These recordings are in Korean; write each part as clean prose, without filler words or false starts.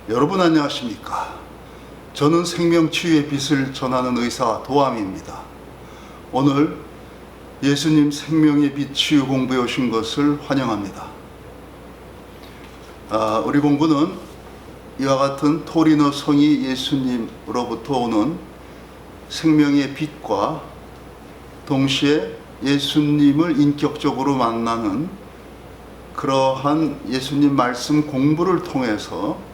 여러분 안녕하십니까? 저는 생명치유의 빛을 전하는 의사 도암입니다. 오늘 예수님 생명의 빛 치유 공부에 오신 것을 환영합니다. 우리 공부는 이와 같은 토리노 성이 예수님으로부터 오는 생명의 빛과 동시에 예수님을 인격적으로 만나는 그러한 예수님 말씀 공부를 통해서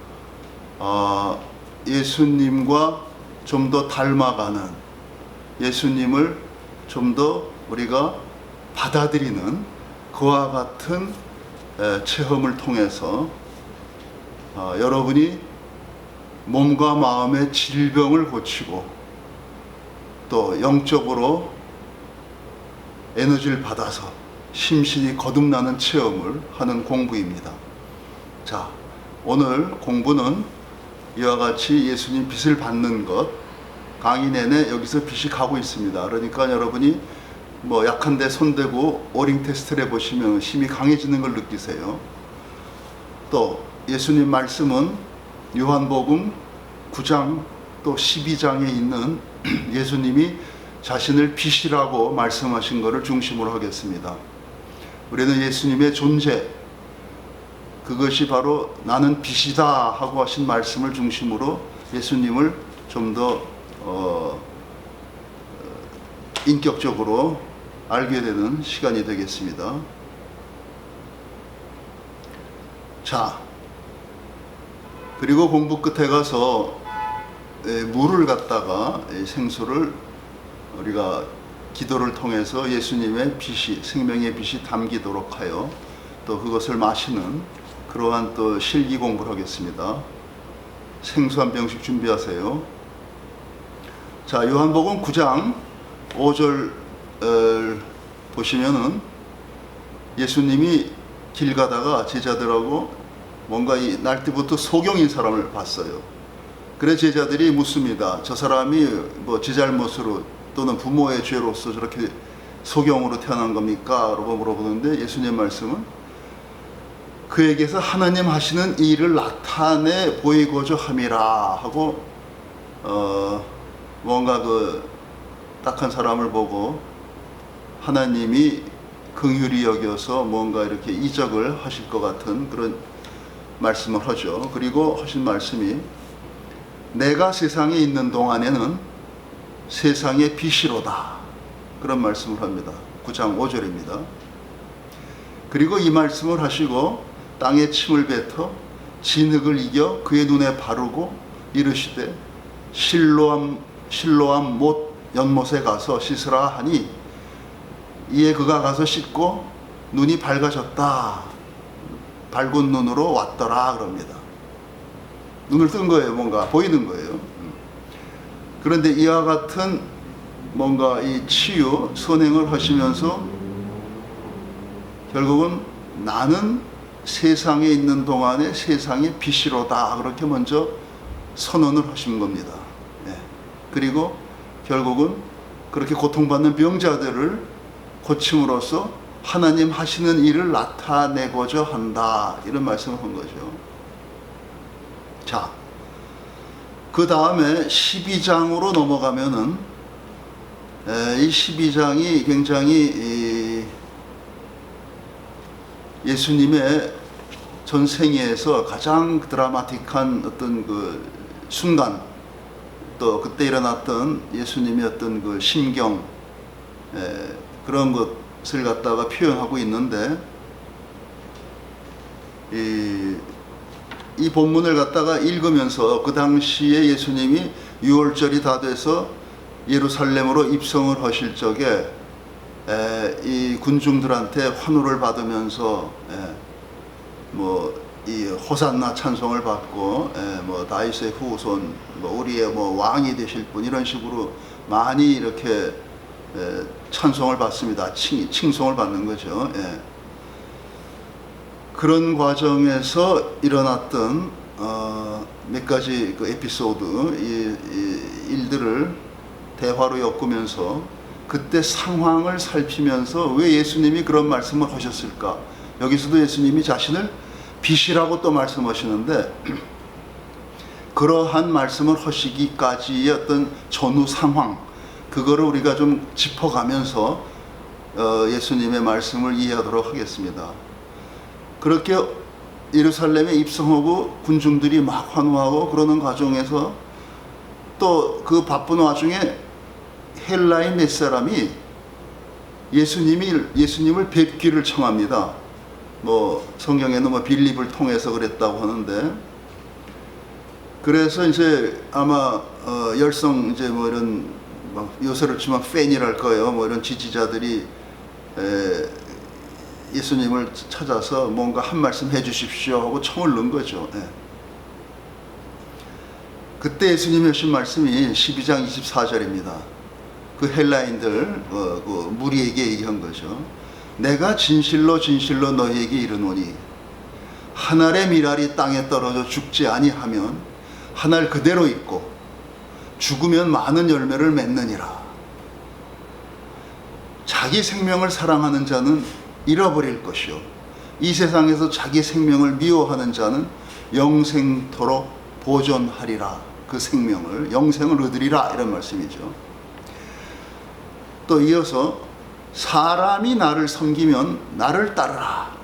예수님과 좀 더 닮아가는, 예수님을 좀 더 우리가 받아들이는 그와 같은 체험을 통해서 여러분이 몸과 마음의 질병을 고치고 또 영적으로 에너지를 받아서 심신이 거듭나는 체험을 하는 공부입니다. 자, 오늘 공부는 이와 같이 예수님 빛을 받는 것, 강의 내내 여기서 빛이 가고 있습니다. 그러니까 여러분이 뭐 약한데 손대고 오링 테스트를 해보시면 힘이 강해지는 걸 느끼세요. 또 예수님 말씀은 요한복음 9장 또 12장에 있는 예수님이 자신을 빛이라고 말씀하신 것을 중심으로 하겠습니다. 우리는 예수님의 존재, 그것이 바로 나는 빛이다 하고 하신 말씀을 중심으로 예수님을 좀 더 인격적으로 알게 되는 시간이 되겠습니다. 자, 그리고 공부 끝에 가서 물을 갖다가 생수를 우리가 기도를 통해서 예수님의 빛이, 생명의 빛이 담기도록 하여 또 그것을 마시는 그러한 또 실기 공부를 하겠습니다. 생수 한 병씩 준비하세요. 자, 요한복음 9장 5절 보시면은 예수님이 길 가다가 제자들하고 뭔가 이 날때부터 소경인 사람을 봤어요. 그래 제자들이 묻습니다. 저 사람이 뭐 제 잘못으로 또는 부모의 죄로서 저렇게 소경으로 태어난 겁니까? 라고 물어보는데 예수님 말씀은 그에게서 하나님 하시는 일을 나타내 보이고자 함이라 하고 뭔가 그 딱한 사람을 보고 하나님이 긍휼히 여겨서 뭔가 이렇게 이적을 하실 것 같은 그런 말씀을 하죠. 그리고 하신 말씀이 내가 세상에 있는 동안에는 세상의 빛이로다, 그런 말씀을 합니다. 9장 5절입니다. 그리고 이 말씀을 하시고 땅에 침을 뱉어 진흙을 이겨 그의 눈에 바르고 이르시되 실로암 못 연못에 가서 씻으라 하니 이에 그가 가서 씻고 눈이 밝아졌다. 밝은 눈으로 왔더라 그럽니다. 눈을 뜬 거예요. 뭔가 보이는 거예요. 그런데 이와 같은 뭔가 이 치유 선행을 하시면서 결국은 나는 세상에 있는 동안에 세상의 빛이로다, 그렇게 먼저 선언을 하신 겁니다. 그리고 결국은 그렇게 고통받는 병자들을 고침으로써 하나님 하시는 일을 나타내고자 한다, 이런 말씀을 한 거죠. 자, 그 다음에 12장으로 넘어가면은 이 12장이 굉장히 예수님의 전생애에서 가장 드라마틱한 어떤 그 순간, 또 그때 일어났던 예수님의 어떤 그 심경, 그런 것을 갖다가 표현하고 있는데, 이 본문을 갖다가 읽으면서 그 당시에 예수님이 6월절이 다 돼서 예루살렘으로 입성을 하실 적에 이 군중들한테 환호를 받으면서 뭐 이 호산나 찬송을 받고 뭐 다윗의 후손, 뭐 우리의 뭐 왕이 되실 분, 이런 식으로 많이 이렇게 찬송을 받습니다. 칭송을 받는 거죠. 그런 과정에서 일어났던 몇 가지 그 에피소드, 이 일들을 대화로 엮으면서 그때 상황을 살피면서 왜 예수님이 그런 말씀을 하셨을까? 여기서도 예수님이 자신을 빛이라고 또 말씀하시는데, 그러한 말씀을 하시기까지의 어떤 전후 상황, 그거를 우리가 좀 짚어가면서 예수님의 말씀을 이해하도록 하겠습니다. 그렇게 예루살렘에 입성하고 군중들이 막 환호하고 그러는 과정에서 또 그 바쁜 와중에 헬라인 몇 사람이 예수님을 뵙기를 청합니다. 뭐 성경에는 뭐 빌립을 통해서 그랬다고 하는데, 그래서 이제 아마 열성 이제 뭐 이런 요새를 치면 팬이랄 거예요. 뭐 이런 지지자들이 예수님을 찾아서 뭔가 한 말씀 해주십시오 하고 청을 넣은 거죠. 예. 그때 예수님이 하신 말씀이 12장 24절입니다. 그 헬라인들 그 무리에게 얘기한 거죠. 내가 진실로 진실로 너희에게 이르노니 한 알의 밀알이 땅에 떨어져 죽지 아니하면 한 알 그대로 있고 죽으면 많은 열매를 맺느니라. 자기 생명을 사랑하는 자는 잃어버릴 것이요 이 세상에서 자기 생명을 미워하는 자는 영생토록 보존하리라. 그 생명을, 영생을 얻으리라, 이런 말씀이죠. 또 이어서 사람이 나를 섬기면 나를 따르라.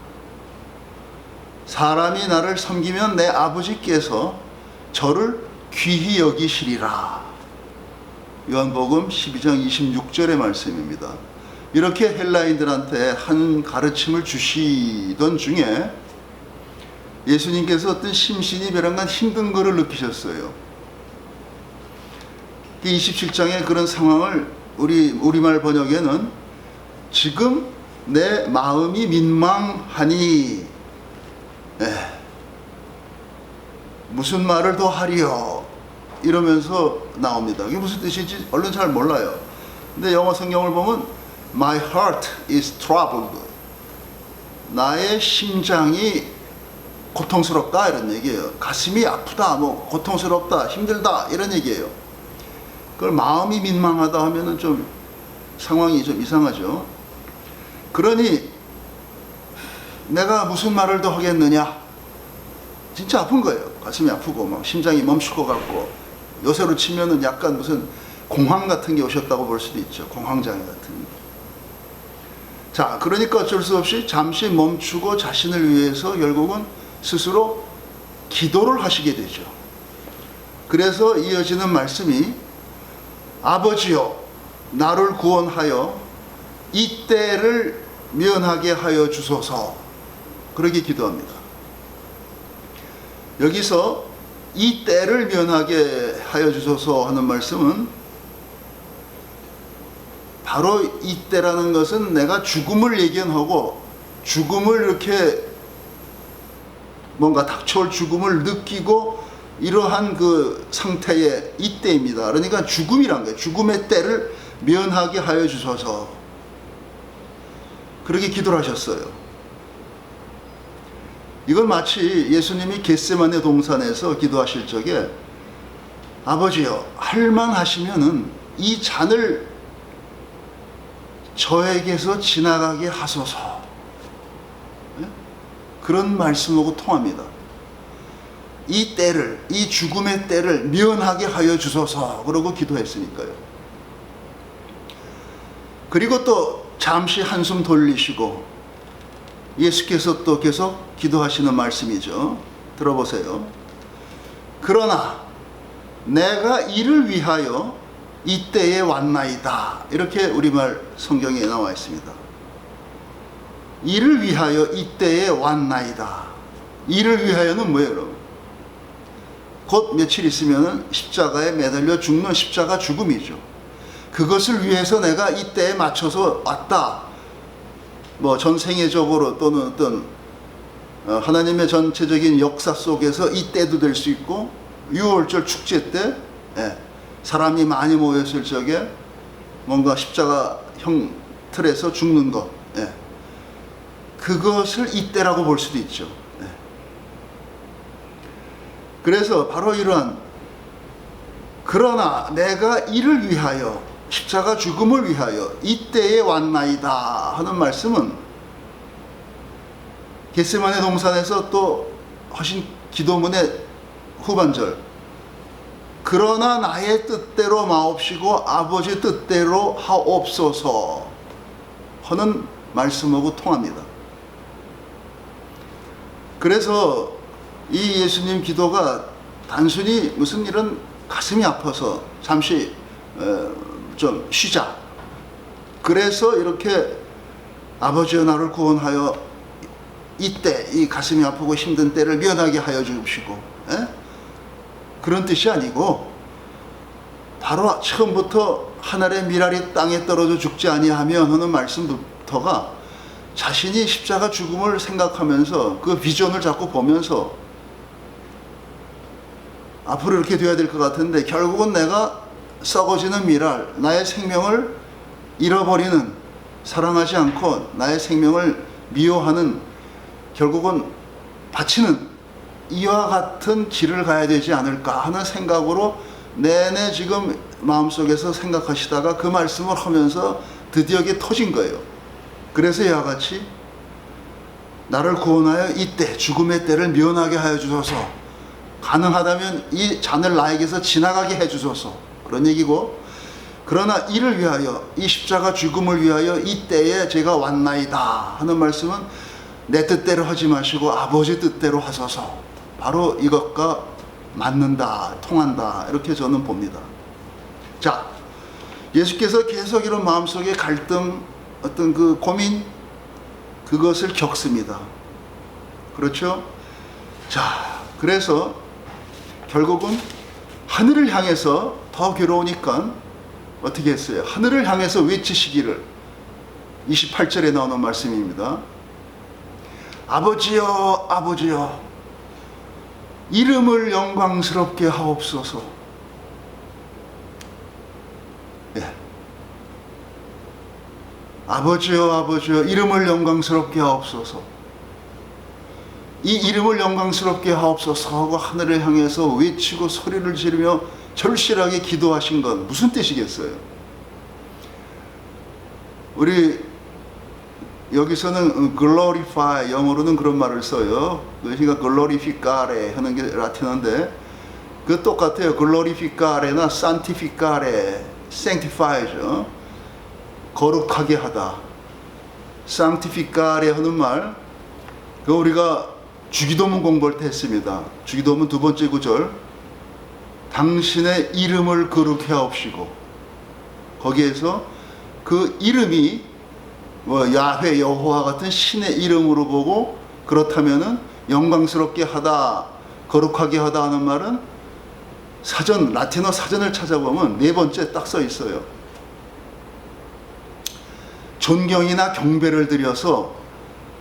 사람이 나를 섬기면 내 아버지께서 저를 귀히 여기시리라. 요한복음 12장 26절의 말씀입니다. 이렇게 헬라인들한테 한 가르침을 주시던 중에 예수님께서 어떤 심신이 벼랑간 힘든 거를 느끼셨어요. 27장의 그런 상황을 우리말 번역에는 지금 내 마음이 민망하니 무슨 말을 더 하리요 이러면서 나옵니다. 이게 무슨 뜻인지 얼른 잘 몰라요. 근데 영어 성경을 보면 My heart is troubled. 나의 심장이 고통스럽다, 이런 얘기예요. 가슴이 아프다, 뭐 고통스럽다, 힘들다, 이런 얘기예요. 그걸 마음이 민망하다 하면은 좀 상황이 좀 이상하죠. 그러니 내가 무슨 말을 더 하겠느냐. 진짜 아픈 거예요. 가슴이 아프고 막 심장이 멈출 것 같고, 요새로 치면은 약간 무슨 공황 같은 게 오셨다고 볼 수도 있죠. 공황장애 같은 게. 자, 그러니까 어쩔 수 없이 잠시 멈추고 자신을 위해서 결국은 스스로 기도를 하시게 되죠. 그래서 이어지는 말씀이 아버지여 나를 구원하여 이 때를 면하게 하여 주소서, 그렇게 기도합니다. 여기서 이 때를 면하게 하여 주소서 하는 말씀은 바로 이 때라는 것은 내가 죽음을 예견하고 죽음을 이렇게 뭔가 닥쳐올 죽음을 느끼고 이러한 그 상태의 이때입니다. 그러니까 죽음이란 거예요. 죽음의 때를 면하게 하여 주소서, 그렇게 기도를 하셨어요. 이건 마치 예수님이 겟세마네 동산에서 기도하실 적에 아버지여 할만하시면은 이 잔을 저에게서 지나가게 하소서, 그런 말씀하고 통합니다. 이 때를, 이 죽음의 때를 면하게 하여 주소서, 그러고 기도했으니까요. 그리고 또 잠시 한숨 돌리시고 예수께서 또 계속 기도하시는 말씀이죠. 들어보세요. 그러나 내가 이를 위하여 이때에 왔나이다, 이렇게 우리말 성경에 나와 있습니다. 이를 위하여 이때에 왔나이다. 이를 위하여는 뭐예요, 여러분? 곧 며칠 있으면 십자가에 매달려 죽는 십자가 죽음이죠. 그것을 위해서 내가 이때에 맞춰서 왔다. 뭐 전 세계적으로 또는 어떤 하나님의 전체적인 역사 속에서 이때도 될 수 있고, 유월절 축제 때 사람이 많이 모였을 적에 뭔가 십자가 형 틀에서 죽는 것, 그것을 이때라고 볼 수도 있죠. 그래서 바로 이러한, 그러나 내가 이를 위하여, 십자가 죽음을 위하여 이때에 왔나이다 하는 말씀은 겟세마네 동산에서 또 하신 기도문의 후반절 그러나 나의 뜻대로 마옵시고 아버지 뜻대로 하옵소서 하는 말씀하고 통합니다. 그래서 이 예수님 기도가 단순히 무슨 이런 가슴이 아파서 잠시 좀 쉬자, 그래서 이렇게 아버지여 나를 구원하여 이때 이 가슴이 아프고 힘든 때를 면하게 하여 주옵시고, 그런 뜻이 아니고 바로 처음부터 하늘의 미랄이 땅에 떨어져 죽지 아니하면 하는 말씀부터가 자신이 십자가 죽음을 생각하면서 그 비전을 자꾸 보면서 앞으로 이렇게 돼야 될 것 같은데 결국은 내가 썩어지는 미랄, 나의 생명을 잃어버리는, 사랑하지 않고 나의 생명을 미워하는, 결국은 바치는 이와 같은 길을 가야 되지 않을까 하는 생각으로 내내 지금 마음속에서 생각하시다가 그 말씀을 하면서 드디어 이게 터진 거예요. 그래서 이와 같이 나를 구원하여 이때 죽음의 때를 면하게 하여 주소서, 가능하다면 이 잔을 나에게서 지나가게 해 주소서, 그런 얘기고, 그러나 이를 위하여, 이 십자가 죽음을 위하여 이때에 제가 왔나이다 하는 말씀은 내 뜻대로 하지 마시고 아버지 뜻대로 하소서, 바로 이것과 맞는다, 통한다, 이렇게 저는 봅니다. 자, 예수께서 계속 이런 마음속의 갈등, 어떤 그 고민, 그것을 겪습니다. 그렇죠? 자, 그래서 결국은 하늘을 향해서 더 괴로우니까 어떻게 했어요? 하늘을 향해서 외치시기를, 28절에 나오는 말씀입니다. 아버지여, 아버지여, 이름을 영광스럽게 하옵소서. 예. 아버지여, 아버지여, 이름을 영광스럽게 하옵소서. 이 이름을 영광스럽게 하옵소서 하고 하늘을 향해서 외치고 소리를 지르며 절실하게 기도하신 건 무슨 뜻이겠어요? 우리 여기서는 glorify, 영어로는 그런 말을 써요. 그러니까 glorificare 하는 게 라틴어인데 그 똑같아요. glorificare나 sanctificare, sanctify죠. 거룩하게 하다. sanctificare 하는 말, 그 우리가 주기도문 공부할 때 했습니다. 주기도문 두 번째 구절, 당신의 이름을 거룩해 하옵시고, 거기에서 그 이름이 뭐 야훼, 여호와 같은 신의 이름으로 보고, 그렇다면은 영광스럽게 하다, 거룩하게 하다 하는 말은 사전, 라틴어 사전을 찾아보면 네 번째 딱 써 있어요. 존경이나 경배를 드려서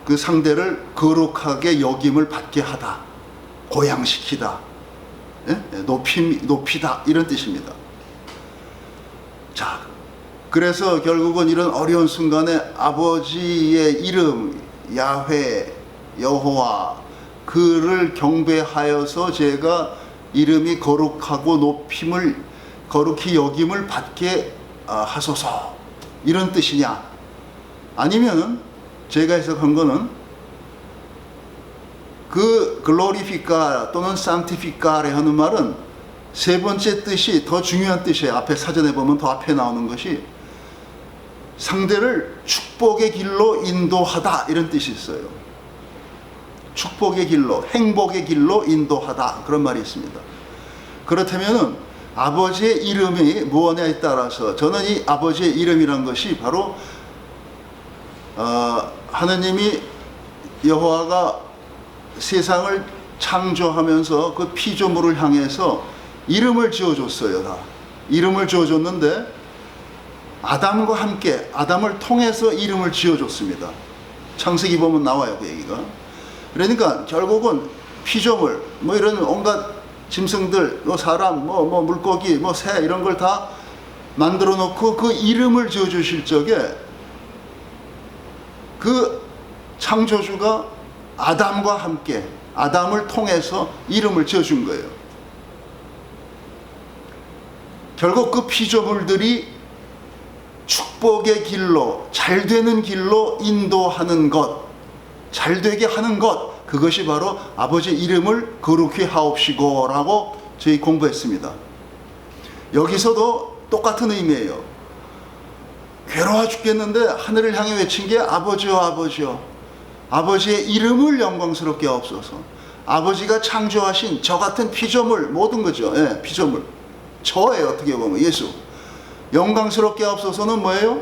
그 상대를 거룩하게 여김을 받게 하다, 고양시키다, 높이다, 이런 뜻입니다. 자, 그래서 결국은 이런 어려운 순간에 아버지의 이름, 야훼, 여호와, 그를 경배하여서 제가 이름이 거룩하고 높임을, 거룩히 여김을 받게 하소서, 이런 뜻이냐? 아니면은 제가 해석한 거는 그 글로리피카 또는 상티피카레 하는 말은 세 번째 뜻이 더 중요한 뜻이에요. 앞에 사전에 보면 더 앞에 나오는 것이 상대를 축복의 길로 인도하다, 이런 뜻이 있어요. 축복의 길로, 행복의 길로 인도하다, 그런 말이 있습니다. 그렇다면은 아버지의 이름이 무엇냐에 따라서 저는 이 아버지의 이름이란 것이 바로 하느님이, 여호와가 세상을 창조하면서 그 피조물을 향해서 이름을 지어줬어요. 다 이름을 지어줬는데 아담과 함께, 아담을 통해서 이름을 지어줬습니다. 창세기 보면 나와요, 그 얘기가. 그러니까 결국은 피조물, 뭐 이런 온갖 짐승들, 뭐 사람, 뭐 물고기, 뭐 새, 이런 걸 다 만들어 놓고 그 이름을 지어주실 적에 그 창조주가 아담과 함께, 아담을 통해서 이름을 지어준 거예요. 결국 그 피조물들이 축복의 길로, 잘 되는 길로 인도하는 것, 잘 되게 하는 것, 그것이 바로 아버지의 이름을 거룩히 하옵시고 라고 저희 공부했습니다. 여기서도 똑같은 의미예요. 괴로워 죽겠는데 하늘을 향해 외친 게 아버지여 아버지여, 아버지의 이름을 영광스럽게 하옵소서. 아버지가 창조하신 저 같은 피조물, 모든 거죠. 예, 피조물. 저예요. 어떻게 보면 예수. 영광스럽게 하옵소서는 뭐예요?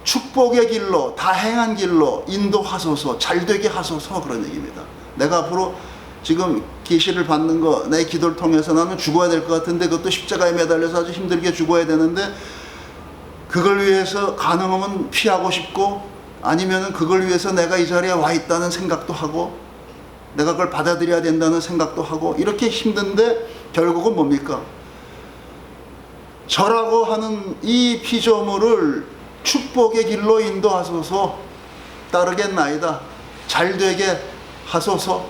축복의 길로, 다행한 길로 인도하소서, 잘되게 하소서, 그런 얘기입니다. 내가 앞으로 지금 계시를 받는 거, 내 기도를 통해서 나는 죽어야 될 것 같은데, 그것도 십자가에 매달려서 아주 힘들게 죽어야 되는데, 그걸 위해서 가능하면 피하고 싶고, 아니면은 그걸 위해서 내가 이 자리에 와 있다는 생각도 하고, 내가 그걸 받아들여야 된다는 생각도 하고, 이렇게 힘든데 결국은 뭡니까? 저라고 하는 이 피조물을 축복의 길로 인도하소서, 따르겠나이다, 잘되게 하소서,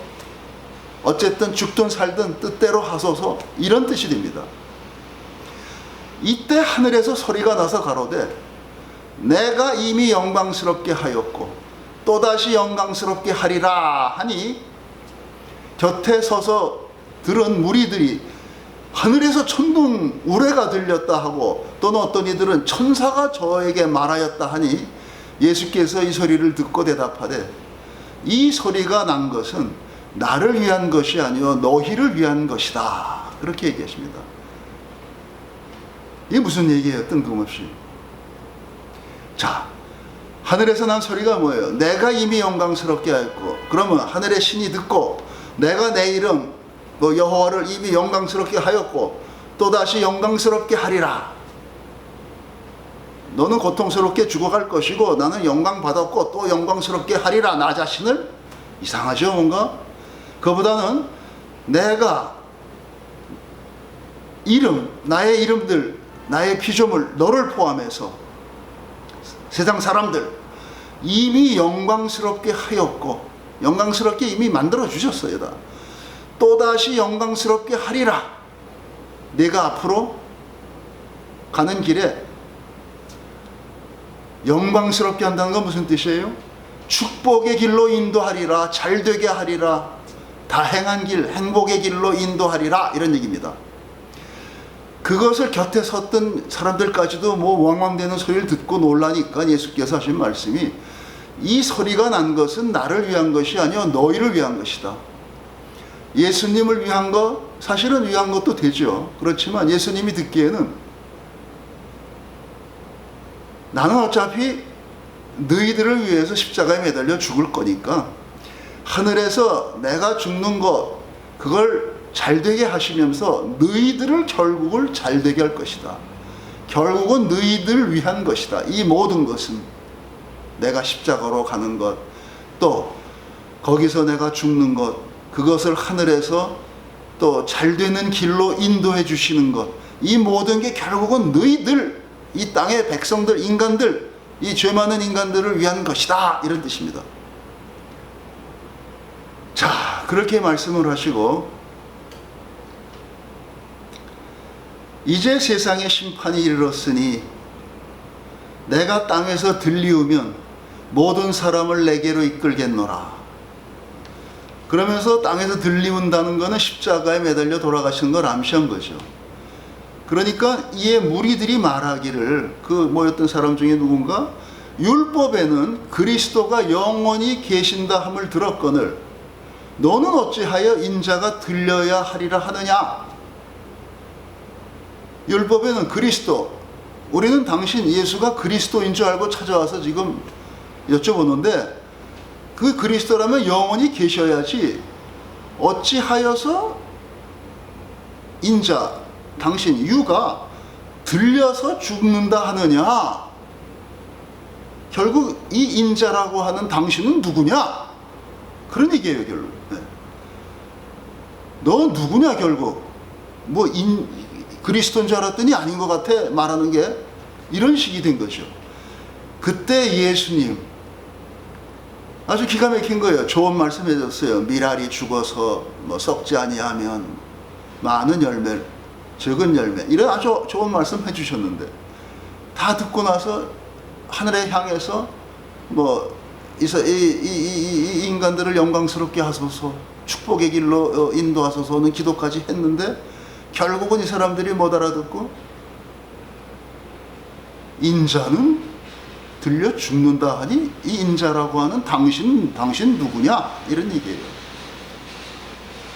어쨌든 죽든 살든 뜻대로 하소서, 이런 뜻이 됩니다. 이때 하늘에서 소리가 나서 가로되 내가 이미 영광스럽게 하였고 또다시 영광스럽게 하리라 하니, 곁에 서서 들은 무리들이 하늘에서 천둥 우레가 들렸다 하고, 또는 어떤 이들은 천사가 저에게 말하였다 하니, 예수께서 이 소리를 듣고 대답하되 이 소리가 난 것은 나를 위한 것이 아니요 너희를 위한 것이다, 그렇게 얘기하십니다. 이게 무슨 얘기예요? 뜬금없이. 자, 하늘에서 난 소리가 뭐예요? 내가 이미 영광스럽게 하였고, 그러면 하늘의 신이 듣고 내가 내 이름 여호와를 이미 영광스럽게 하였고 또다시 영광스럽게 하리라. 너는 고통스럽게 죽어갈 것이고 나는 영광 받았고 또 영광스럽게 하리라. 나 자신을, 이상하죠 뭔가? 그보다는 내가 나의 이름들, 나의 피조물, 너를 포함해서 세상 사람들 이미 영광스럽게 하였고, 영광스럽게 이미 만들어 주셨어요. 다. 또다시 영광스럽게 하리라. 내가 앞으로 가는 길에 영광스럽게 한다는 건 무슨 뜻이에요? 축복의 길로 인도하리라, 잘되게 하리라, 다행한 길, 행복의 길로 인도하리라, 이런 얘기입니다. 그것을 곁에 섰던 사람들까지도 왕왕대는 소리를 듣고 놀라니까 예수께서 하신 말씀이, 이 소리가 난 것은 나를 위한 것이 아니요 너희를 위한 것이다. 예수님을 위한 것, 사실은 위한 것도 되죠. 그렇지만 예수님이 듣기에는 나는 어차피 너희들을 위해서 십자가에 매달려 죽을 거니까 하늘에서 내가 죽는 것, 그걸 잘되게 하시면서 너희들을 결국을 잘되게 할 것이다. 결국은 너희들을 위한 것이다. 이 모든 것은 내가 십자가로 가는 것, 또 거기서 내가 죽는 것, 그것을 하늘에서 또 잘되는 길로 인도해 주시는 것, 이 모든 게 결국은 너희들, 이 땅의 백성들, 인간들, 이 죄 많은 인간들을 위한 것이다, 이런 뜻입니다. 자, 그렇게 말씀을 하시고 이제 세상의 심판이 이르렀으니 내가 땅에서 들리우면 모든 사람을 내게로 이끌겠노라. 그러면서 땅에서 들리운다는 것은 십자가에 매달려 돌아가시는 걸 암시한 거죠. 그러니까 이에 무리들이 말하기를, 그 모였던 사람 중에 누군가, 율법에는 그리스도가 영원히 계신다 함을 들었거늘 너는 어찌하여 인자가 들려야 하리라 하느냐. 율법에는 그리스도, 우리는 당신 예수가 그리스도인 줄 알고 찾아와서 지금 여쭤보는데, 그 그리스도라면 영원히 계셔야지 어찌하여서 인자, 당신 유가 들려서 죽는다 하느냐. 결국 이 인자라고 하는 당신은 누구냐, 그런 얘기예요. 결국 너 누구냐, 결국 그리스도인 줄 알았더니 아닌 것 같아 말하는 게 이런 식이 된 거죠. 그때 예수님 아주 기가 막힌 거예요. 좋은 말씀 해줬어요. 미랄이 죽어서 썩지 아니하면 많은 열매, 적은 열매, 이런 아주 좋은 말씀 해주셨는데, 다 듣고 나서 하늘에 향해서 이 인간들을 영광스럽게 하소서, 축복의 길로 인도하소서는 기도까지 했는데 결국은 이 사람들이 못 알아듣고 인자는 들려 죽는다 하니 이 인자라고 하는 당신 누구냐? 이런 얘기예요.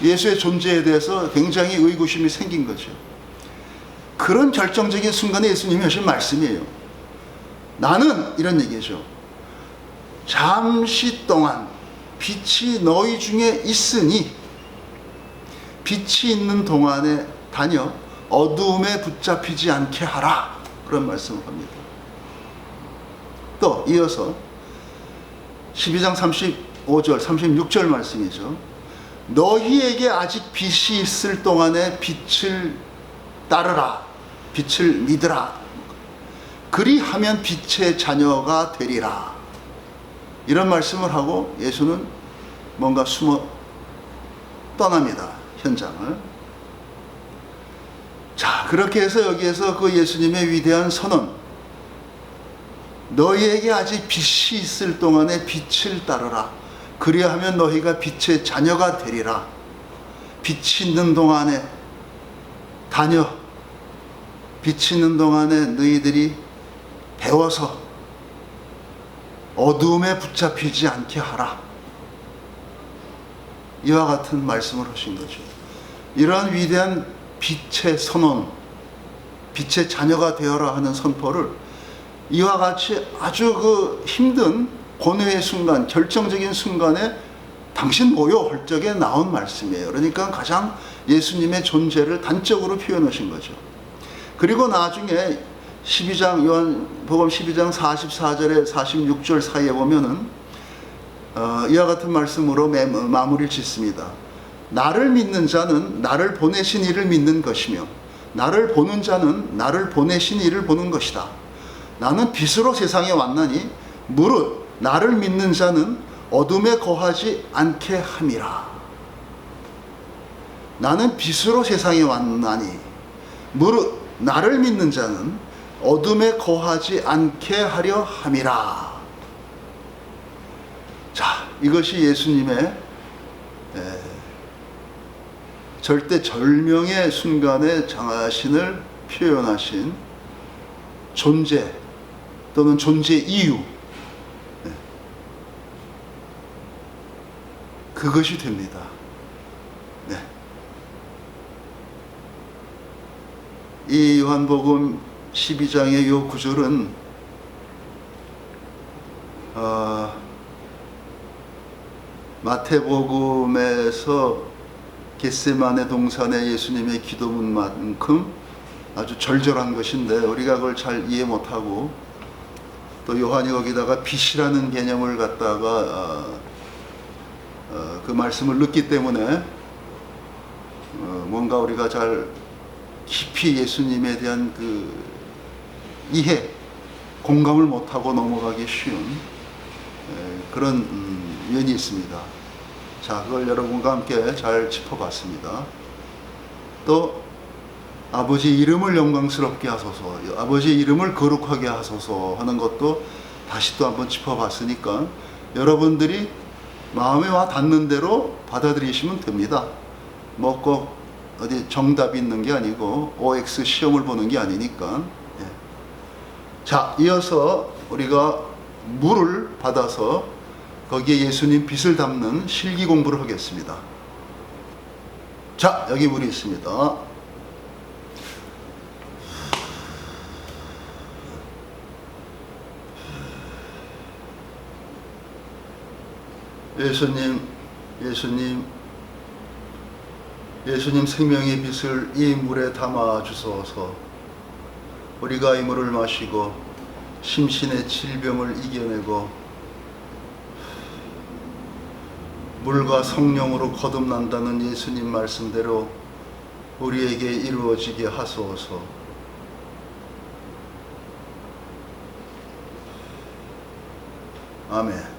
예수의 존재에 대해서 굉장히 의구심이 생긴 거죠. 그런 결정적인 순간에 예수님이 하신 말씀이에요. 나는 이런 얘기죠. 잠시 동안 빛이 너희 중에 있으니 빛이 있는 동안에 다녀 어두움에 붙잡히지 않게 하라. 그런 말씀을 합니다. 또 이어서 12장 35절 36절 말씀이죠. 너희에게 아직 빛이 있을 동안에 빛을 따르라. 빛을 믿으라. 그리하면 빛의 자녀가 되리라. 이런 말씀을 하고 예수는 뭔가 숨어 떠납니다. 현장을. 자, 그렇게 해서 여기에서 그 예수님의 위대한 선언, 너희에게 아직 빛이 있을 동안에 빛을 따르라. 그리하면 너희가 빛의 자녀가 되리라. 빛이 있는 동안에 다녀. 빛이 있는 동안에 너희들이 배워서 어두움에 붙잡히지 않게 하라. 이와 같은 말씀을 하신 거죠. 이러한 위대한 빛의 선언, 빛의 자녀가 되어라 하는 선포를 이와 같이 아주 그 힘든 고뇌의 순간, 결정적인 순간에 당신 뭐요? 할 적에 나온 말씀이에요. 그러니까 가장 예수님의 존재를 단적으로 표현하신 거죠. 그리고 나중에 12장, 요한복음 12장 44절에 46절 사이에 보면은 이와 같은 말씀으로 마무리를 짓습니다. 나를 믿는 자는 나를 보내신 이를 믿는 것이며 나를 보는 자는 나를 보내신 이를 보는 것이다. 나는 빛으로 세상에 왔나니 무릇 나를 믿는 자는 어둠에 거하지 않게 함이라. 나는 빛으로 세상에 왔나니 무릇 나를 믿는 자는 어둠에 거하지 않게 하려 함이라. 자, 이것이 예수님의 절대 절명의 순간에 자신을 표현하신 존재 또는 존재 이유, 그것이 됩니다. 네. 이 요한복음 12장의 요 구절은 마태복음에서 겟세마네 동산의 예수님의 기도문만큼 아주 절절한 것인데 우리가 그걸 잘 이해 못하고 또 요한이 거기다가 빛이라는 개념을 갖다가 그 말씀을 넣기 때문에 뭔가 우리가 잘 깊이 예수님에 대한 그 이해, 공감을 못하고 넘어가기 쉬운 그런 면이 있습니다. 자, 그걸 여러분과 함께 잘 짚어봤습니다. 또 아버지 이름을 영광스럽게 하소서, 아버지 이름을 거룩하게 하소서 하는 것도 다시 또 한번 짚어봤으니까 여러분들이 마음에 와 닿는 대로 받아들이시면 됩니다. 뭐 꼭 어디 정답이 있는 게 아니고 OX 시험을 보는 게 아니니까. 예. 자, 이어서 우리가 물을 받아서 거기에 예수님 빛을 담는 실기 공부를 하겠습니다. 자, 여기 물이 있습니다. 예수님 생명의 빛을 이 물에 담아 주소서. 우리가 이 물을 마시고 심신의 질병을 이겨내고 물과 성령으로 거듭난다는 예수님 말씀대로 우리에게 이루어지게 하소서. 아멘.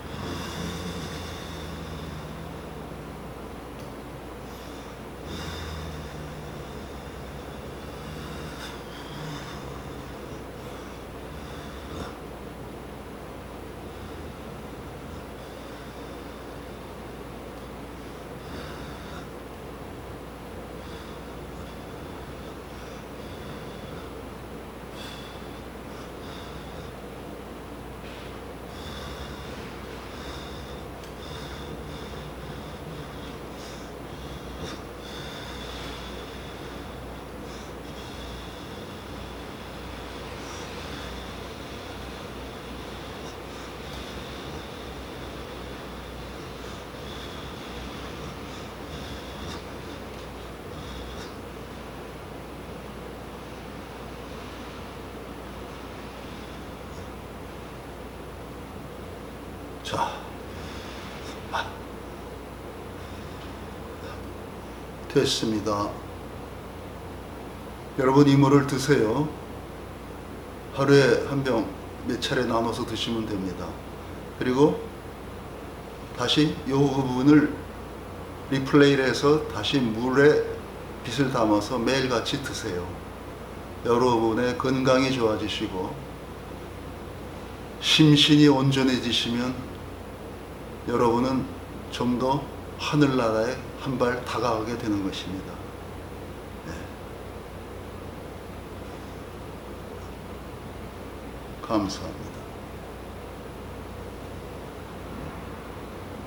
자, 됐습니다. 여러분 이 물을 드세요. 하루에 한 병 몇 차례 나눠서 드시면 됩니다. 그리고 다시 이 부분을 리플레이를 해서 다시 물에 빛을 담아서 매일같이 드세요. 여러분의 건강이 좋아지시고 심신이 온전해지시면 여러분은 좀 더 하늘나라에 한 발 다가가게 되는 것입니다. 네. 감사합니다.